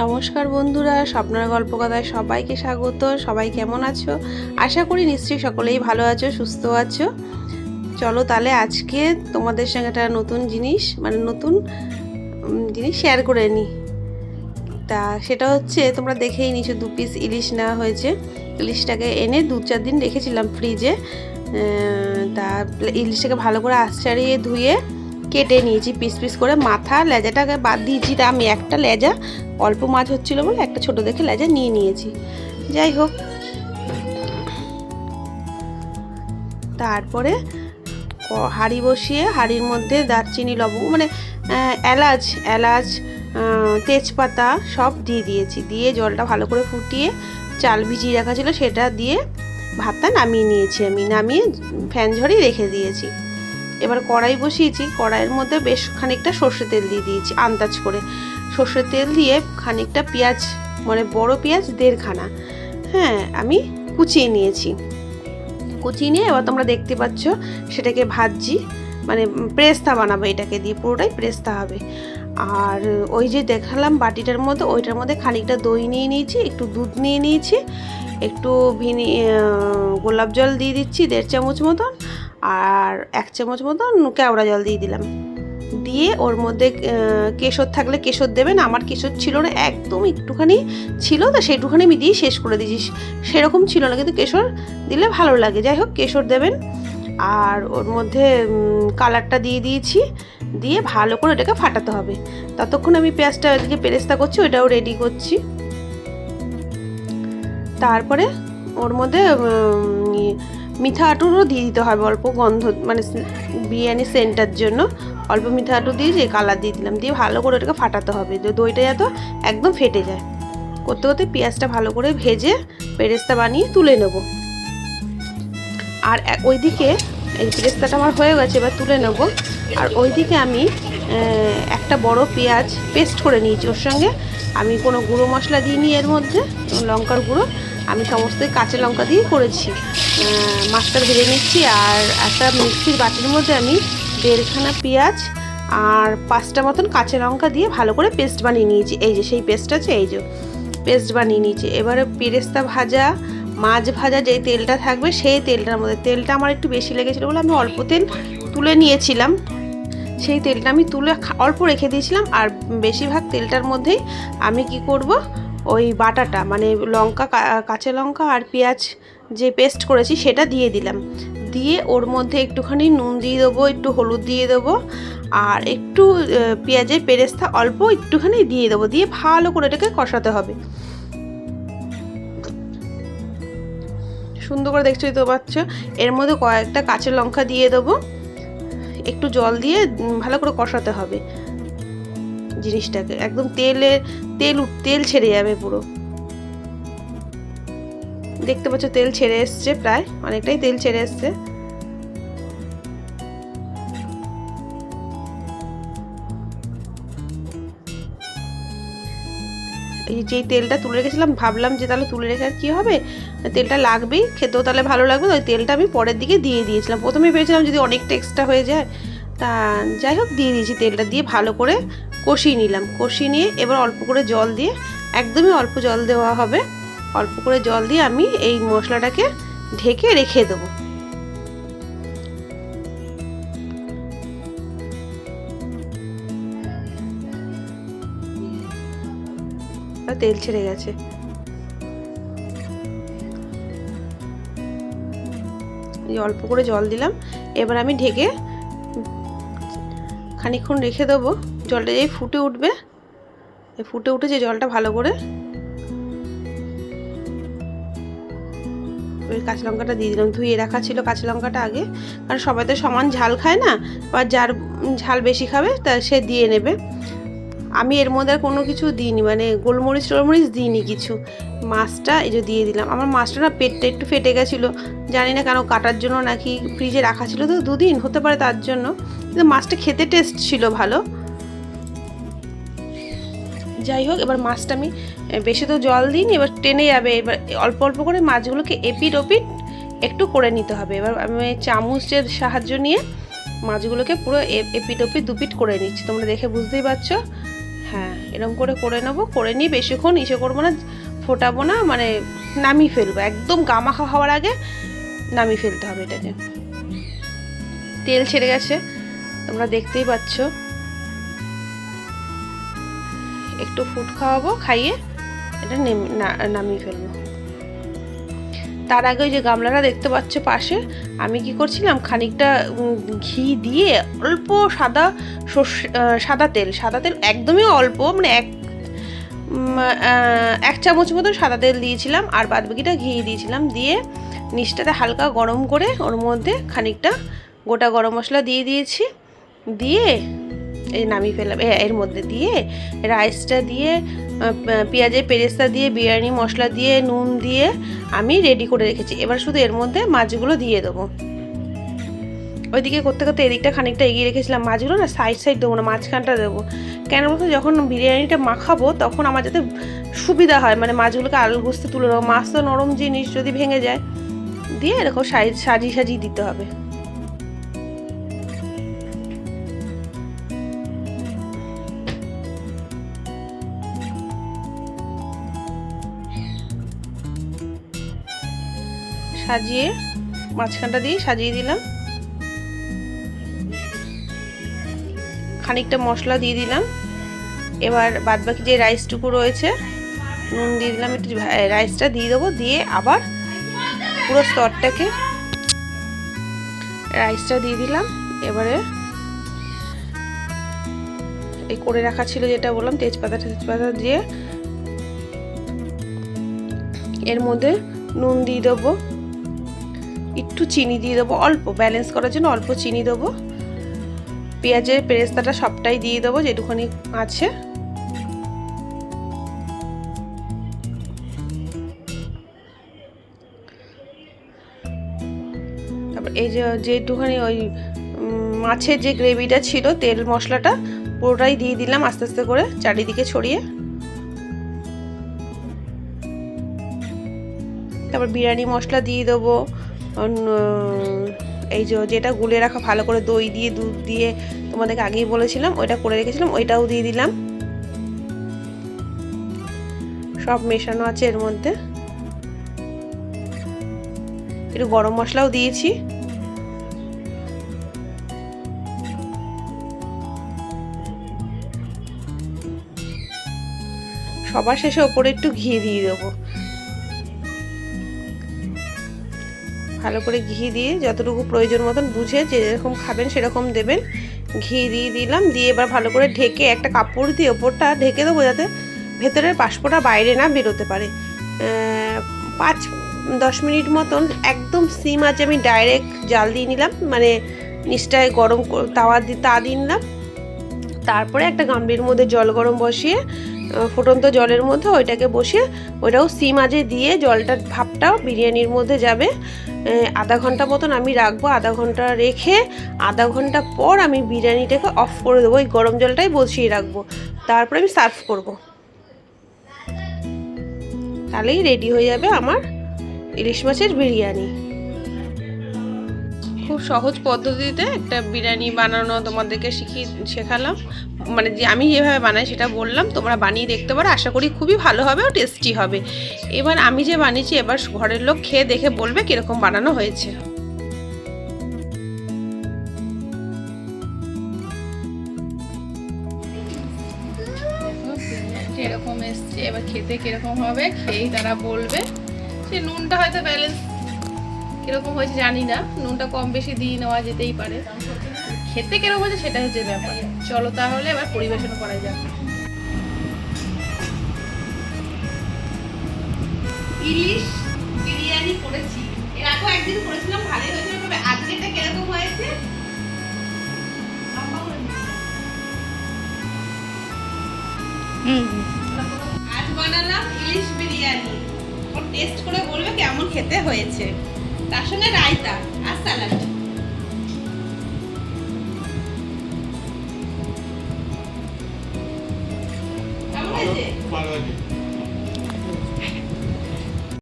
নমস্কার বন্ধুরা, স্বপ্নের গল্পকথায় সবাইকে স্বাগত। সবাই কেমন আছো? আশা করি নিশ্চয়ই সকলেই ভালো আছো, সুস্থ আছো। চলো তাহলে আজকে তোমাদের সঙ্গে একটা নতুন জিনিস শেয়ার করে নিই। তা সেটা হচ্ছে, তোমরা দেখেই নিছো 2 পিস ইলিশ নেওয়া হয়েছে। ইলিশটাকে এনে 2-4 দিন রেখেছিলাম ফ্রিজে। তা ইলিশটাকে ভালো করে আঁচড়িয়ে ধুয়ে কেটে নিয়েছি পিস পিস করে। মাথা লেজাটাকে বাদ দিয়েছি। তা আমি একটা লেজা, অল্প মাছ হচ্ছিলো বলে একটা ছোট দেখে লেজা নিয়ে নিয়েছি। যাই হোক, তারপরে হাঁড়ি বসিয়ে হাঁড়ির মধ্যে দারচিনি, লবঙ্গ এলাচ, তেজপাতা সব দিয়ে দিয়েছি। দিয়ে জলটা ভালো করে ফুটিয়ে চাল ভিজিয়ে রাখা ছিল সেটা দিয়ে ভাতটা নামিয়ে নিয়েছি। আমি নামিয়ে ফ্যান ঝরিয়ে রেখে দিয়েছি। এবার কড়াই বসিয়েছি। কড়াইয়ের মধ্যে বেশ খানিকটা সর্ষে তেল দিয়ে দিয়েছি আন্দাজ করে। সর্ষের তেল দিয়ে খানিকটা পেঁয়াজ, বড় পেঁয়াজ 1.5 খানা, আমি কুচিয়ে নিয়েছি। কুচিয়ে নিয়ে এবার তোমরা দেখতে পাচ্ছ সেটাকে ভাজছি, প্রেস্তা বানাবো। এটাকে দিয়ে পুরোটাই প্রেস্তা হবে। আর ওই যে দেখালাম বাটিটার মধ্যে, ওইটার মধ্যে খানিকটা দই নিয়ে নিয়েছি, একটু দুধ নিয়ে নিয়েছি, একটু গোলাপ জল দিয়ে দিচ্ছি 1.5 চামচ মতন, আর 1 চামচ মতন কেওড়া জল দিয়ে দিলাম। দিয়ে ওর মধ্যে কেশর থাকলে কেশর দেবেন। আমার কেশর ছিল না, একদম একটুখানি ছিল, তো সেইটুখানি আমি দিয়ে শেষ করে দিয়েছি। সেরকম ছিল না, কিন্তু কেশর দিলে ভালো লাগে। যাই হোক, কেশর দেবেন। আর ওর মধ্যে কালারটা দিয়ে দিয়েছি। দিয়ে ভালো করে এটাকে ফাটাতে হবে। ততক্ষণ আমি পেঁয়াজটা এদিকে পেরেস্তা করছি, ওইটাও রেডি করছি। তারপরে ওর মধ্যে মিঠা আটুরও দিয়ে দিতে হবে অল্প, গন্ধ বিরিয়ানি সেন্টার জন্য অল্প মিঠা আটু দিয়ে যে কালার দিয়ে দিলাম। দিয়ে ভালো করে ওটাকে ফাটাতে হবে, দইটা যাতে একদম ফেটে যায়। করতে করতে পেঁয়াজটা ভালো করে ভেজে পেরেস্তা বানিয়ে তুলে নেব। আর ওইদিকে এই পেরেস্তাটা আমার হয়ে গেছে, এবার তুলে নেব। আর ওইদিকে আমি একটা বড় পেঁয়াজ পেস্ট করে নিয়েছি। ওর সঙ্গে আমি কোনো গুঁড়ো মশলা দিইনি, এর মধ্যে লঙ্কার গুঁড়ো, আমি সমস্ত কাঁচা লঙ্কা দিয়ে করেছি। মাছটা ভেজে নিচ্ছি। আর একটা মিক্সির বাটির মধ্যে আমি 1.5 খানা পেঁয়াজ আর 5টা মতন কাঁচা লঙ্কা দিয়ে ভালো করে পেস্ট বানিয়ে নিয়েছি। এই যে সেই পেস্ট আছে, এই যে পেস্ট বানিয়ে নিয়েছি। এবারে পেরেস্তা ভাজা, মাছ ভাজা যেই তেলটা থাকবে সেই তেলটার মধ্যে, তেলটা আমার একটু বেশি লেগেছিলো বলে আমি অল্প তেল তুলে নিয়েছিলাম। সেই তেলটা আমি তুলে অল্প রেখে দিয়েছিলাম। আর বেশিরভাগ তেলটার মধ্যেই আমি কি করব, ওই বাটাটা লঙ্কা, কাঁচা লঙ্কা আর পেঁয়াজ যে পেস্ট করেছি সেটা দিয়ে দিলাম। দিয়ে ওর মধ্যে একটুখানি নুন দিয়ে দেবো, একটু হলুদ দিয়ে দেবো, আর একটু পেঁয়াজের পেরেস্তা অল্প একটুখানি দিয়ে দেবো। দিয়ে ভালো করে এটাকে কষাতে হবে। সুন্দর করে দেখছোই তো পাচ্ছ। এর মধ্যে কয়েকটা কাঁচা লঙ্কা দিয়ে দেবো, একটু জল দিয়ে ভালো করে কষাতে হবে জিনিসটাকে। একদম তেল ছেড়ে যাবে পুরো। দেখতে পাচ্ছ তেল ছেড়ে এসছে, প্রায় অনেকটাই তেল ছেড়ে এসছে। এই যেই তেলটা তুলে রেখেছিলাম, ভাবলাম যে তাহলে তুলে রেখে আর কী হবে, তেলটা লাগবেই, খেতেও তাহলে ভালো লাগবে। ওই তেলটা আমি পরের দিকে দিয়ে দিয়েছিলাম। প্রথমে ভেবেছিলাম যদি অনেকটা এক্সট্রা হয়ে যায়, তা যাই হোক দিয়ে দিয়েছি। তেলটা দিয়ে ভালো করে কষিয়ে নিলাম। কষিয়ে নিয়ে এবার অল্প করে জল দিয়ে, একদমই অল্প জল দেওয়া হবে, অল্প করে জল দিয়ে আমি এই মশলাটাকে ঢেকে রেখে দেবো। তেল ছেড়ে গেছে। অল্প করে জল দিলাম। এবার আমি ঢেকে খানিকক্ষণ রেখে দেবো। জলটা যেই ফুটে উঠবে, ফুটে উঠে যে জলটা ভালো করে ওই কাঁচা লঙ্কাটা দিয়ে দিলাম। ধুয়ে রাখা ছিল কাঁচা লঙ্কাটা আগে, কারণ সবাই তো সমান ঝাল খায় না, বা যার ঝাল বেশি খাবে তা সে দিয়ে নেবে। আমি এর মধ্যে আর কোনো কিছু দিইনি, গোলমরিচ টোলমরিচ দিইনি কিছু। মাছটা এই যে দিয়ে দিলাম। আমার মাছটা না পেটটা একটু ফেটে গেছিলো, জানি না কেন, কাটার জন্য নাকি ফ্রিজে রাখা ছিল তো 2 দিন, হতে পারে তার জন্য। কিন্তু মাছটা খেতে টেস্ট ছিল ভালো। যাই হোক, এবার মাছটা আমি বেশি তো জল দিইনি, এবার টেনে যাবে। এবার অল্প অল্প করে মাছগুলোকে এপিট ওপিট একটু করে নিতে হবে। এবার আমি চামচের সাহায্য নিয়ে মাছগুলোকে পুরো এপিট ওপিট দুপিট করে নিচ্ছি। তোমরা দেখে বুঝতেই পারছো। হ্যাঁ এরকম করে নেবো, করে নিয়ে বেশিক্ষণ ইসে করবো না, ফোটাবো না, মানে নামিয়ে ফেলবো, একদম গামাখা হওয়ার আগে নামিয়ে ফেলতে হবে এটাকে। তেল ছেড়ে গেছে তোমরা দেখতেই পাচ্ছ। একটু ফুট খাওয়াবো, খাইয়ে এটা নামিয়ে ফেলবো। তার আগে ওই যে গামলাটা দেখতে পাচ্ছ পাশে, আমি কি করছিলাম, খানিকটা ঘি দিয়ে অল্প সাদা তেল একদমই অল্প, মানে এক চামচ মতো সাদা তেল দিয়েছিলাম, আর বাদ বাকিটা ঘি দিয়েছিলাম। দিয়ে নিচটাতে হালকা গরম করে ওর মধ্যে খানিকটা গোটা গরম মশলা দিয়ে দিয়েছি, দিয়ে এই নামিয়ে ফেললাম। এর মধ্যে দিয়ে রাইসটা দিয়ে, পেঁয়াজের পেরেস্তা দিয়ে, বিরিয়ানি মশলা দিয়ে, নুন দিয়ে আমি রেডি করে রেখেছি। এবার শুধু এর মধ্যে মাছগুলো দিয়ে দেবো। ওইদিকে করতে করতে এদিকটা খানিকটা এগিয়ে রেখেছিলাম। মাছগুলো না সাইড দেবো না, মাঝখানটা দেবো। কেন বলতো, যখন বিরিয়ানিটা মাখাবো তখন আমার যাতে সুবিধা হয়, মানে মাছগুলোকে আলু গুছতে তুলে নেবো। মাছ তো নরম জিনিস, যদি ভেঙে যায়। দিয়ে এরকম সাজিয়ে দিতে হবে। সাজিয়ে মাঝখানটা দিয়ে সাজিয়ে দিলাম। খানিকটা মশলা দিয়ে দিলাম। এবার বাদবাকি যে রাইসটুকু রয়েছে নুন দিয়ে দিলাম, একটু রাইসটা দিয়ে দেবো। দিয়ে আবার পুরো স্তরটাকে রাইসটা দিয়ে দিলাম। এবারে এই করে রাখা ছিল যেটা বললাম, তেজপাতা দিয়ে এর মধ্যে নুন দিয়ে দেবো, একটু চিনি দিয়ে দেবো, অল্প ব্যালেন্স করার জন্য অল্প চিনি দেবো। পেঁয়াজের পেরেস্তাটা সবটাই দিয়ে দেবো যেটুখানি আছে। তারপর এই যেটুখানি ওই মাছের যে গ্রেভিটা ছিল, তেল মশলাটা পুরোটাই দিয়ে দিলাম আস্তে আস্তে করে চারিদিকে ছড়িয়ে। তারপর বিরিয়ানি মশলা দিয়ে দেবো। এই যেটা গুলে রাখা ভালো করে দই দিয়ে, দুধ দিয়ে, তোমাদেরকে আগেই বলেছিলাম ওইটা করে রেখেছিলাম, ওইটাও দিয়ে দিলাম। সব মেশানো আছে এর মধ্যে। একটু গরম মশলাও দিয়েছি। সবার শেষে ওপরে একটু ঘি দিয়ে দেবো। ভালো করে ঘি দিয়ে যতটুকু প্রয়োজন মতন বুঝে যেরকম খাবেন সেরকম দেবেন। ঘি দিয়ে দিলাম। দিয়ে এবার ভালো করে ঢেকে একটা কাপড় দিয়ে ওপরটা ঢেকে দেবো, যাতে ভেতরের বাষ্পটা বাইরে না বেরোতে পারে। 5-10 মিনিট মতন একদম সিম আছে, আমি ডাইরেক্ট জাল দিয়ে নিলাম, মানে নিচটায় গরম তা দিয়ে নিলাম। তারপরে একটা গামলির মধ্যে জল গরম বসিয়ে, ফুটন্ত জলের মধ্যে ওইটাকে বসিয়ে, ওইটাও সিম আঁচে দিয়ে জলটার ভাপটাও বিরিয়ানির মধ্যে যাবে। আধা ঘন্টা মতন আমি রাখবো। আধা ঘন্টা রেখে আধা ঘন্টা পর আমি বিরিয়ানিটাকে অফ করে দেবো। ওই গরম জলটাই বসিয়ে রাখবো, তারপরে আমি সার্ভ করব। তাহলেই রেডি হয়ে যাবে আমার ইলিশ মাছের বিরিয়ানি। খুব সহজ পদ্ধতিতে একটা বিরিয়ানি বানানো তোমাদেরকে শেখালাম, মানে যে আমি যেভাবে বানাই সেটা বললাম, তোমরা বানিয়ে দেখতে পারো। আশা করি খুবই ভালো হবে ও টেস্টি হবে। এবার আমি যে বানিয়েছি, এবার ঘরের লোক খেয়ে দেখে বলবে কীরকম বানানো হয়েছে। এরকম এসছে, এবার খেতে কিরকম হবে খেয়েই তারা বলবে। সে নুনটা হয়তো ব্যালেন্স কিরকম হয়েছে জানি না, নুনটা কম বেশি দিয়ে নেওয়া যেতেই পারে। খেতে কিরকম হয়েছে সেটা হচ্ছে ব্যাপার। চলো তাহলে এবার পরিবেশন করা যাক। ইলিশ বিরিয়ানি করেছি, এর আগেও একদিন করেছিলাম, ভালোই হয়েছিল। তবে আজকেটা কিরকম হয়েছে আজ বানালাম ইলিশ বিরিয়ানি। টেস্ট করে বলবে কেমন খেতে হয়েছে। তার সঙ্গে রায়তা আর স্যালাড।